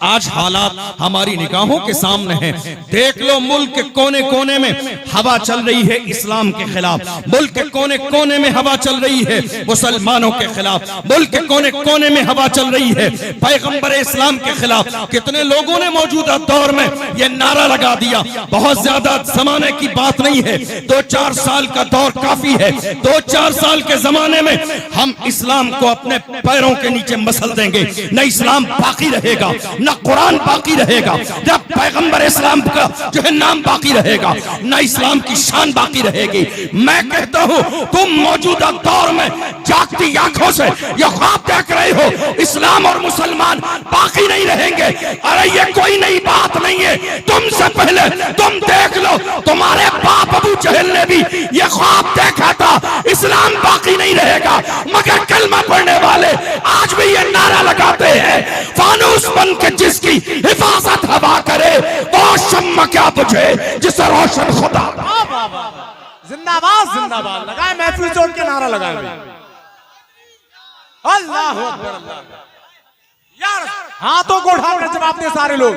आज हालात हमारी निगाहों के सामने हैं। देख लो, मुल्क के कोने कोने में हवा चल रही है इस्लाम के खिलाफ, मुल्क के कोने कोने में हवा चल रही है मुसलमानों के खिलाफ, मुल्क के कोने कोने में हवा चल रही है पैगंबर इस्लाम के खिलाफ। कितने लोगों ने मौजूदा दौर में यह नारा लगा दिया। बहुत ज्यादा जमाने की बात नहीं है, 2-4 साल का दौर काफी है। 2-4 साल के जमाने में हम इस्लाम को अपने पैरों के नीचे मसल देंगे। न इस्लाम बाकी रहेगा, न कुरान बाकी रहेगा, न पैगंबर इस्लाम का जो है नाम बाकी रहेगा, न इस्लाम की शान बाकी रहेगी। मैं कहता हूं, तुम मौजूदा दौर में जागती आंखों से यह ख्वाब देख रहे हो इस्लाम और मुसलमान बाकी नहीं रहेंगे। अरे ये कोई नई बात नहीं है, तुमसे पहले तुम देख लो, तुम्हारे बाप अबू जहल ने भी यह ख्वाब देखा था इस्लाम बाकी नहीं रहेगा। मगर कलमा पढ़ने वाले आज भी ये नारा लगाते हैं, फानूस बन के जिसकी हिफाजत हवा करे वो शम्मा क्या बुझे जिसे रोशन खुदा। जिंदाबाद जिंदाबाद लगाए, महफिल जोड़ के नारा लगाए। अल्लाह अकबर, अल्लाह यार हाथों को उठाओ, जवाब दे सारे लोग।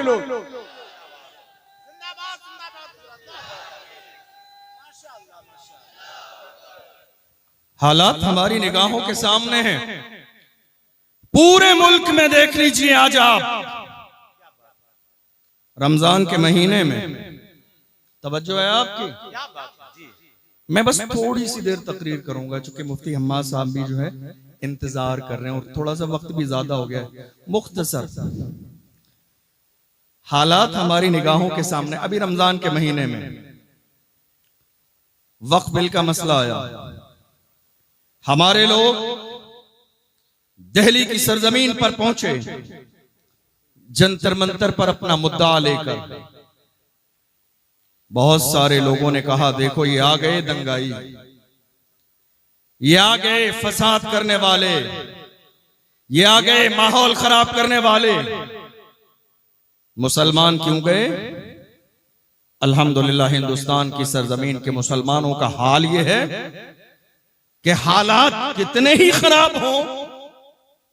हालात हमारी निगाहों के सामने हैं। पूरे मुल्क में देख लीजिए, आज आप रमजान के महीने में तवज्जो है आपकी। मैं बस थोड़ी सी देर तकरीर करूंगा, चूंकि मुफ्ती हम्माद साहब भी जो है इंतजार कर रहे हैं और थोड़ा सा वक्त भी ज्यादा हो गया है। मुख्तसर हालात हमारी निगाहों के सामने। अभी रमजान के महीने में वक्फ बिल का मसला आया। हमारे लोग दिल्ली की सरजमीन पर पहुंचे, जंतर मंतर पर अपना मुद्दा लेकर। बहुत सारे लोगों ने कहा, देखो ये आ गए दंगाई, ये आ गए फसाद करने वाले, ये आ गए माहौल खराब करने वाले। मुसलमान क्यों गए? अल्हम्दुलिल्लाह हिंदुस्तान की सरजमीन के मुसलमानों का हाल यह है कि हालात कितने ही खराब हो,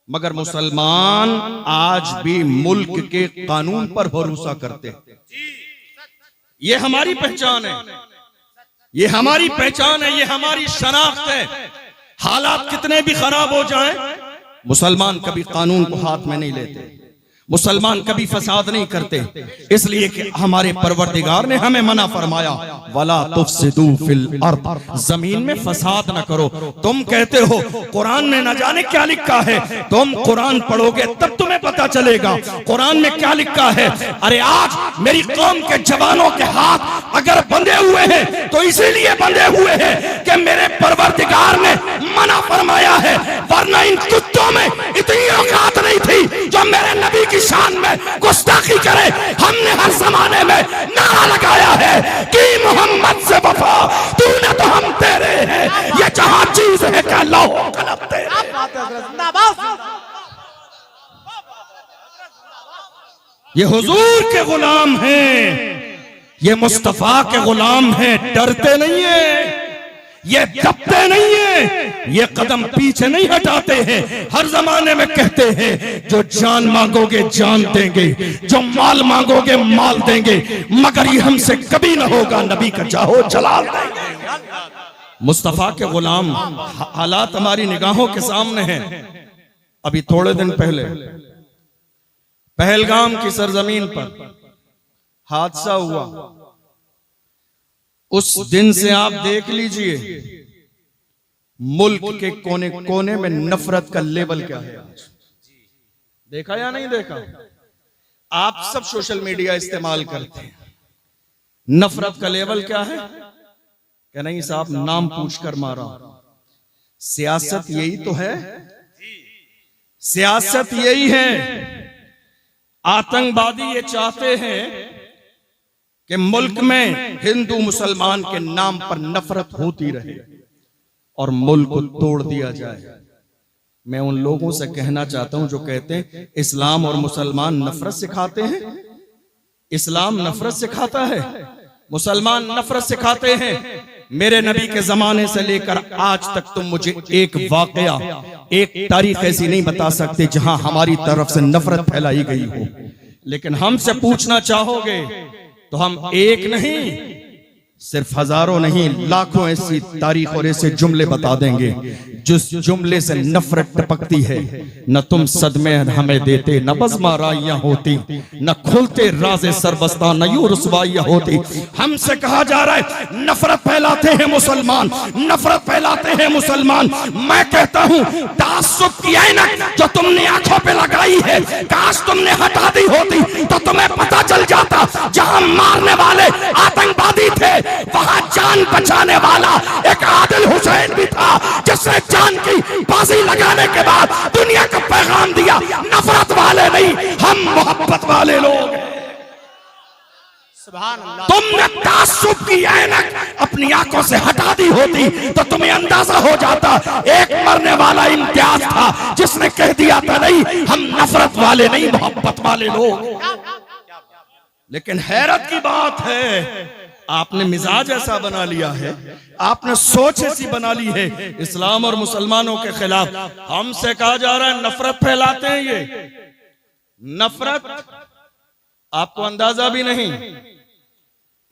मगर मुसलमान आज भी मुल्क के कानून पर भरोसा करते हैं। ये हमारी पहचान है, ये हमारी पहचान है, ये हमारी शनाख्त है। हालात कितने भी खराब हो जाएं, मुसलमान कभी कानून को हाथ में नहीं लेते, मुसलमान कभी फसाद नहीं करते। इसलिए कि हमारे परवरदिगार ने हमें मना फरमाया, वला तुफसिदू फिल अर्द, जमीन में फसाद न करो। तुम कहते हो कुरान में न जाने क्या लिखा है, तुम कुरान पढ़ोगे तब तुम्हें पता चलेगा कुरान में क्या लिखा है। अरे आज मेरी कौम के जवानों के हाथ अगर बंधे हुए हैं तो इसीलिए बंधे हुए हैं कि मेरे परवरदिगार ने मना फरमाया है, वरना इन कुत्तों में इतनी औकात नहीं थी जो मेरे नबी की शान में गुस्ताखी करे। हमने हर जमाने में नारा लगाया है कि मोहम्मद से वफा, तूने तो हम तेरे हैं, ये जहां चीज है क्या लौह कलम तेरे। ये हुजूर के गुलाम हैं, ये मुस्तफा के गुलाम हैं, डरते नहीं है, ये दबते नहीं है, ये कदम पीछे नहीं हटाते हैं। हर जमाने में कहते हैं जो जान मांगोगे जान देंगे, जो माल मांगोगे माल देंगे, मगर ये हमसे कभी ना होगा नबी का चाहो जलाल देंगे। मुस्तफा के गुलाम। हालात हमारी निगाहों के सामने हैं। अभी थोड़े दिन पहले पहलगाम की सरजमीन पर हादसा हुआ। उस दिन से आप देख लीजिए मुल्क के कोने कोने में नफरत का लेवल क्या है। आज देखा या नहीं देखा? आप सब सोशल मीडिया इस्तेमाल करते हैं। नफरत का लेवल क्या है? क्या नहीं साहब, नाम पूछकर मारा। सियासत यही तो है, सियासत यही है। आतंकवादी ये चाहते हैं कि मुल्क में हिंदू मुसलमान के नाम पर नफरत होती रहे और मुल्क को तोड़ दिया जाए। मैं उन लोगों से कहना चाहता हूं जो कहते हैं इस्लाम और मुसलमान नफरत सिखाते हैं। इस्लाम नफरत सिखाता है, मुसलमान नफरत सिखाते हैं। मेरे नबी के जमाने से लेकर आज तक तुम मुझे एक वाकया, एक तारीख ऐसी नहीं बता सकते जहां हमारी तरफ से नफरत फैलाई गई हो। लेकिन हमसे पूछना चाहोगे तो हम एक नहीं, सिर्फ हजारों नहीं, लाखों ऐसी तारीख और ऐसे जुमले बता देंगे जिस जुमले से नफरत टपकती है। न तुम सदमे हमें देते, न बज़्मा राइयां होती, न खुलते राज़े सरबस्ता, न यूं रुसवाइयां होती। हमसे कहा जा रहा है नफरत फैलाते हैं मुसलमान, नफरत फैलाते हैं मुसलमान। मैं कहता हूं तासुब की ऐनक जो तुमने आंखों पे लगाई है, काश तुमने हटा दी होती तो तुम्हें पता चल जाता जहां मारने वाले आतंकवादी थे वहां जान बचाने वाला एक आदिल हुसैन भी था, जिसने जान की बाजी लगाने के बाद दुनिया को पैगाम दिया, नफरत वाले नहीं, हम मोहब्बत वाले लोग। तुमने तासुब की ऐनक अपनी आंखों से हटा दी होती तो तुम्हें अंदाजा हो जाता एक मरने वाला इम्तियाज था जिसने कह दिया था नहीं, हम नफरत वाले नहीं, मोहब्बत वाले लोग। लेकिन हैरत की बात है आपने मिजाज ऐसा बना लिया है, आपने सोच ऐसी बना ली है इस्लाम और मुसलमानों के खिलाफ। हमसे कहा जा रहा है नफरत फैलाते हैं ये। नफरत आपको अंदाजा भी नहीं।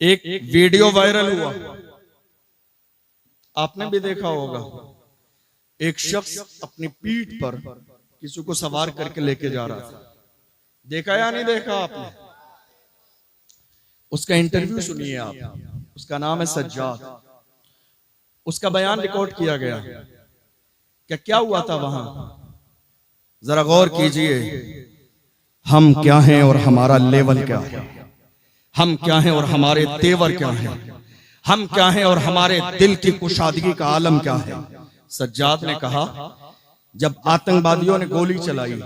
एक वीडियो वायरल हुआ, आपने भी देखा होगा, एक शख्स अपनी पीठ पर किसी को सवार करके लेके जा रहा था। देखा या नहीं देखा आपने? उसका इंटरव्यू सुनिए आप। उसका नाम है सज्जाद। उसका बयान रिकॉर्ड किया गया। क्या हुआ था वहां, जरा गौर कीजिए। हम क्या हैं और हमारा लेवल क्या है, हम क्या हैं और हमारे तेवर क्या हैं, हम क्या हैं और हमारे दिल की कुशादगी का आलम क्या है। सज्जाद ने कहा जब आतंकवादियों ने गोली चलाई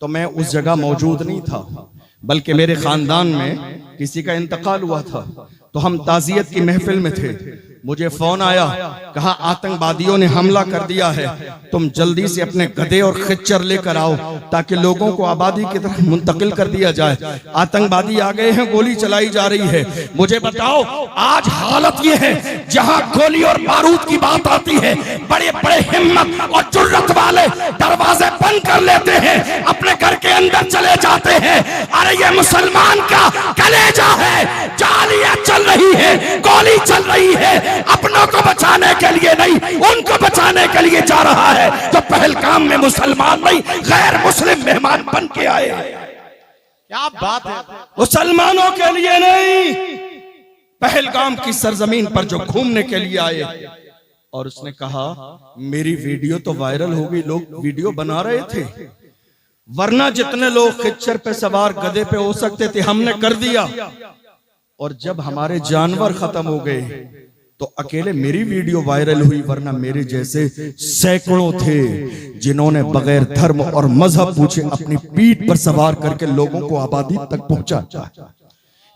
तो मैं उस जगह मौजूद नहीं था, बल्कि मेरे खानदान में किसी का इंतकाल हुआ था, तो हम ताजियत की महफिल में थे। मुझे फोन आया, कहा आतंकवादियों ने हमला कर दिया है, तुम जल्दी से अपने गधे और खच्चर लेकर आओ ताकि लोगों को आबादी की तरफ मुंतकिल कर दिया जाए। आतंकवादी आ गए हैं, गोली चलाई जा रही है। मुझे बताओ आज हालत ये है, जहां गोली और बारूद की बात आती है, बड़े बड़े हिम्मत और जुर्रत वाले दरवाजे बंद कर लेते हैं, अपने घर के अंदर चले जाते हैं। अरे ये मुसलमान का कलेजा है, जालियां चल रही है, गोली चल रही है, अपनों को बचाने के लिए नहीं, उनको बचाने के लिए जा रहा है जो पहलगाम में मुसलमान नहीं गैर मुस्लिम मेहमान बन के आए। क्या बात है, मुसलमानों के लिए नहीं, पहलगाम की सरजमीन पर जो घूमने के लिए आए। और उसने कहा मेरी वीडियो तो वायरल हो गई, लोग वीडियो बना रहे थे, वरना जितने लोग खच्चर पे सवार गधे पे हो सकते थे हमने कर दिया। और जब हमारे जानवर खत्म हो गए तो अकेले मेरी वीडियो वायरल हुई, वरना मेरे जैसे सैकड़ों थे जिन्होंने बगैर धर्म और मजहब पूछे अपनी पीठ पर सवार करके लोगों को आबादी तक पहुंचा।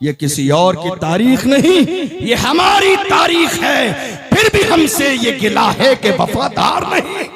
ये किसी और की तारीख नहीं, ये हमारी तारीख है। फिर भी हमसे ये गिला है कि वफादार नहीं,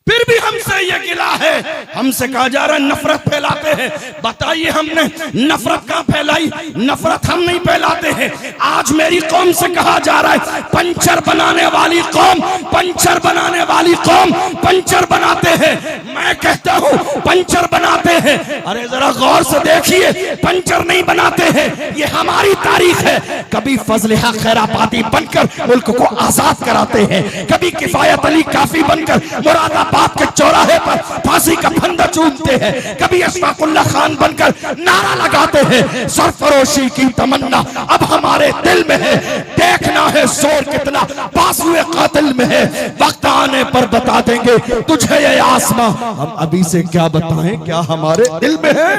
फिर भी हमसे ये गिला है। हमसे कहा जा रहा है नफरत फैलाते हैं। बताइए हमने नफरत कहां फैलाई? नफरत हम नहीं फैलाते हैं। आज मेरी कौम से कहा जा रहा है पंचर बनाने वाली कौम, पंचर बनाने वाली कौम पंचर बनाते हैं। मैं कहता हूं पंचर बनाते हैं। अरे जरा गौर से देखिए, पंचर नहीं बनाते हैं, ये हमारी तारीख है। कभी फजल हक खैराबादी बनकर मुल्क को आजाद कराते हैं, कभी किफायत अली काफी बनकर मुरादाबाद के चौराहे पर फांसी का फंदा चूमते हैं, कभी अशफाकुल्लाह खान बनकर नारा लगाते हैं। सरफरोशी की तमन्ना अब हमारे दिल में है, देखना है जोर कितना बाजुए कातिल में है। वक्त आने पर बता देंगे तुझे ये आसमां, हम अभी से क्या बताएं क्या हमारे दिल में है।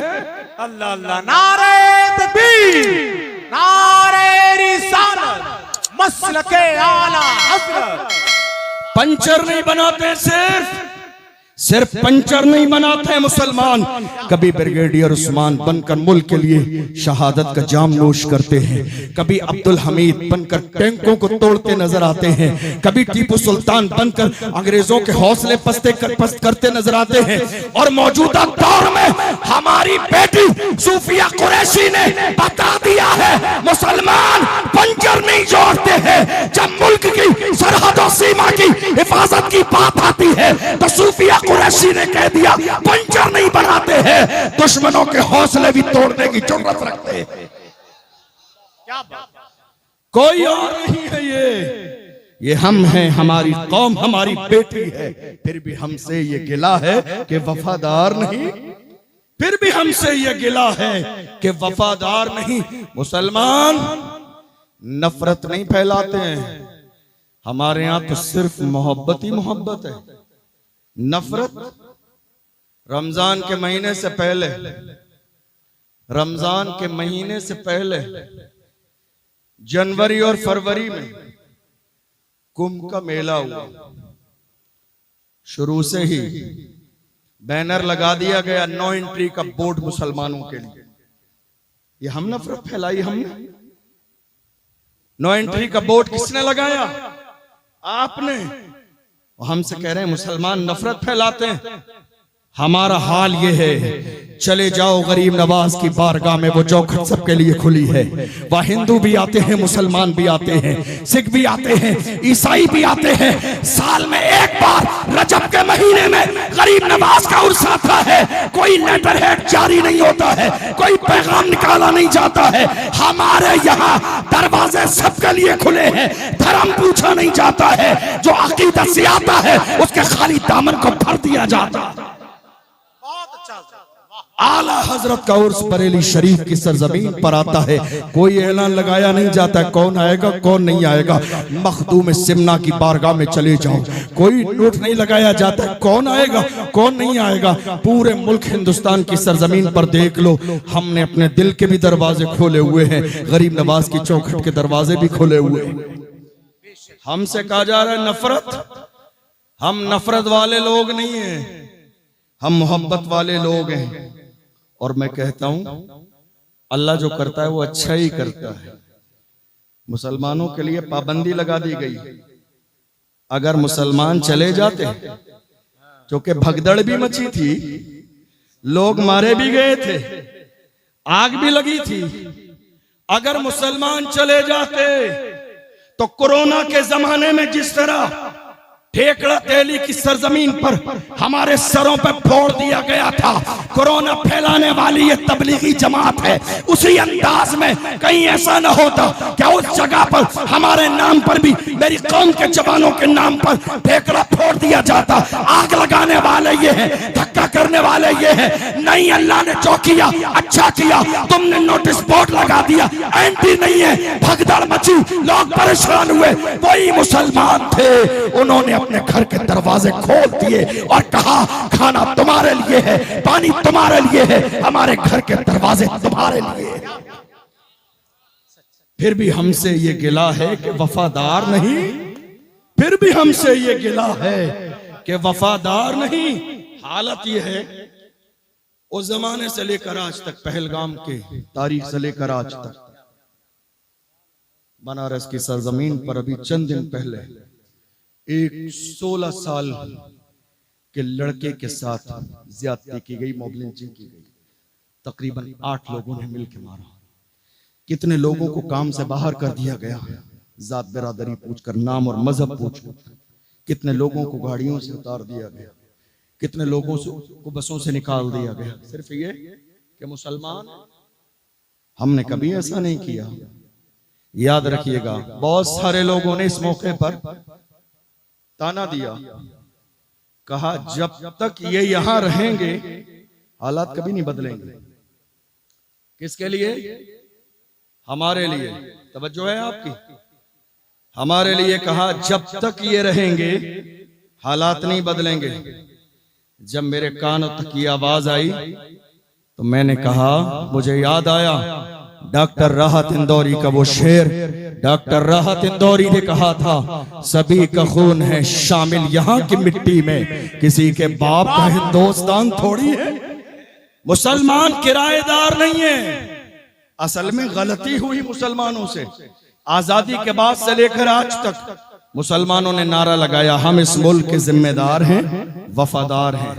अल्लाह अल्लाह, नारे तकबीर, नारे रिसालत, मसलके आला हज़रत। पंचर नहीं बनाते, सिर्फ पंचर नहीं बनाते मुसलमान, कभी ब्रिगेडियर उस्मान बनकर मुल्क के लिए शहादत का जाम नोश करते हैं, कभी अब्दुल हमीद बनकर टैंकों को तोड़ते नजर आते हैं, कभी टीपू सुल्तान बनकर अंग्रेजों के हौसले पस्त करते नजर आते हैं। और मौजूदा दौर में हमारी बेटी सूफिया कुरैशी ने बता दिया है मुसलमान पंचर नहीं जोड़ते हैं। जब मुल्क की सरहदों सीमा की हिफाजत की बात आती है तो सूफिया कुरैशी ने कह दिया पंचर नहीं बनाते हैं, दुश्मनों के हौसले भी तोड़ने की जुर्रत रखते हैं। क्या बात, कोई और नहीं है ये हम हैं, हमारी कौम हमारी बेटी है। फिर भी हमसे ये गिला है कि वफादार नहीं, फिर भी हमसे ये गिला है कि वफादार नहीं। मुसलमान नफरत नहीं फैलाते हैं, हमारे यहां तो सिर्फ मोहब्बत ही मोहब्बत है। नफरत रमजान के महीने से पहले, रमजान के महीने से पहले जनवरी और फरवरी में कुंभ का मेला हुआ। शुरू से ही बैनर लगा दिया गया नो एंट्री का बोर्ड मुसलमानों के लिए। ये हम नफरत फैलाई हमने? नो एंट्री का बोर्ड किसने लगाया? आपने। हमसे कह रहे हैं मुसलमान नफरत फैलाते हैं। हमारा हाल ये है, चले जाओ गरीब नवाज की बारगाह में, वो चौखट सबके लिए खुली है। वह हिंदू भी आते हैं, मुसलमान भी आते हैं, सिख भी आते हैं, ईसाई भी आते हैं। साल में एक बार रजब के महीने में गरीब नवाज का उर्स आता है। कोई लेटर हेड जारी नहीं होता है, कोई पैगाम निकाला नहीं जाता है। हमारे यहाँ दरवाजे सबके लिए खुले हैं, धर्म पूछा नहीं जाता है। जो अकीदत से आता है उसके खाली दामन को भर दिया जाता है। आला हजरत का उर्स बरेली शरीफ की सरजमीन पर आता है, कोई ऐलान लगाया नहीं जाता कौन आएगा कौन नहीं आएगा। मखदूम सिमना की बारगाह में चले जाओ, कोई नोट नहीं लगाया जाता कौन आएगा कौन नहीं आएगा। पूरे मुल्क हिंदुस्तान की सरजमीन पर देख लो, हमने अपने दिल के भी दरवाजे खोले हुए हैं, गरीब नवाज की चौखट के दरवाजे भी खोले हुए हैं। हमसे कहा जा रहा है नफरत, हम नफरत वाले लोग नहीं हैं, हम मोहब्बत वाले लोग हैं। और मैं कहता हूं अल्लाह जो करता है वो अच्छा ही करता है। मुसलमानों के लिए पाबंदी लगा दी गई, अगर मुसलमान चले जाते, क्योंकि भगदड़ भी मची थी, लोग मारे भी गए थे, आग भी लगी थी। अगर मुसलमान चले जाते तो कोरोना के जमाने में जिस तरह ठेकड़ा तेली की सरजमीन पर हमारे सरों पर फोड़ दिया गया था, कोरोना फैलाने वाली ये तबलीगी जमात है, उसी अंदाज में कहीं ऐसा न होता क्या उस जगह पर हमारे नाम पर भी, मेरी कौम के जवानों के नाम पर ठेकड़ा फोड़ दिया जाता। आग लगाने वाले ये हैं, धक्का करने वाले ये हैं। नहीं, अल्लाह ने जो किया अच्छा किया, तुमने नोटिस बोर्ड लगा दिया, एंट्री नहीं है, भगदड़ मची, लोग परेशान हुए। वही मुसलमान थे, उन्होंने अपने घर के दरवाजे खोल दिए और कहा खाना तुम्हारे लिए है, पानी तुम्हारे लिए है, हमारे घर के दरवाजे तुम्हारे लिए। फिर भी हमसे ये गिला है कि वफादार नहीं, फिर भी हमसे ये गिला है कि वफादार नहीं। हालत ये है, उस जमाने से लेकर आज तक, पहलगाम के तारीख से लेकर आज तक, बनारस की सरजमीन पर अभी चंद दिन पहले एक 16 साल के लड़के के साथ ज्यादती की गई, मॉब लिंचिंग की गई। तकरीबन 8 लोगों ने मिलकर मारा। कितने लोगों को काम से बाहर कर दिया गया, जात बिरादरी पूछकर, नाम और मजहब पूछकर। कितने लोगों को गाड़ियों से उतार दिया गया, कितने लोगों को बसों से निकाल दिया गया, सिर्फ ये कि मुसलमान। हमने कभी ऐसा नहीं किया, याद रखिएगा। बहुत सारे लोगों ने इस मौके पर ताना दिया, कहा जब तक ये यहां रहेंगे हालात कभी नहीं बदलेंगे। किसके लिए? हमारे लिए। तवज्जो है आपकी? हमारे लिए कहा जब तक ये रहेंगे हालात नहीं बदलेंगे। जब मेरे कानों तक ये आवाज आई तो मैंने कहा, मुझे याद आया डॉक्टर राहत इंदौरी का वो शेर। डॉक्टर राहत इंदौरी ने कहा था, सभी का खून है शामिल यहाँ की मिट्टी में, किसी के बाप का हिंदुस्तान थोड़ी है। मुसलमान किराएदार नहीं है। असल में गलती हुई मुसलमानों से। आजादी के बाद से लेकर आज तक मुसलमानों ने नारा लगाया, हम इस मुल्क के जिम्मेदार हैं, वफादार हैं।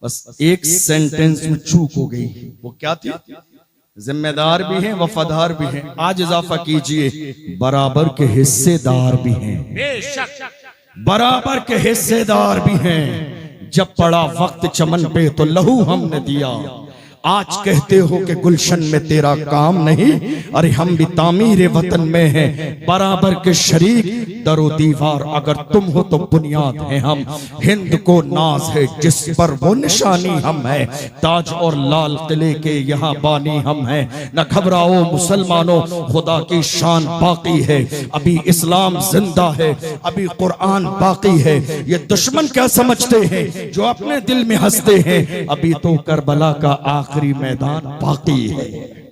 बस एक सेंटेंस में चूक हो गई। वो क्या थी? जिम्मेदार भी हैं, वफादार भी हैं। आज इजाफा कीजिए, बराबर के हिस्सेदार भी हैं। बेशक बराबर के हिस्सेदार भी हैं। जब पड़ा वक्त चमन पे तो लहू हमने दिया। आज कहते हो कि गुलशन में तेरा काम नहीं, अरे हम भी तामीर वतन में हैं बराबर के शरीक। दरो दीवार अगर तुम हो तो बुनियाद है हम। हिंद को नाज है जिस पर वो निशानी हम है। ताज और लाल किले के यहाँ बानी हम हैं। न घबराओ मुसलमानों, खुदा की शान बाकी है। अभी इस्लाम जिंदा है, अभी कुरान बाकी है। ये दुश्मन क्या समझते हैं जो अपने दिल में हंसते हैं, अभी तो करबला का आखिरी मैदान बाकी है।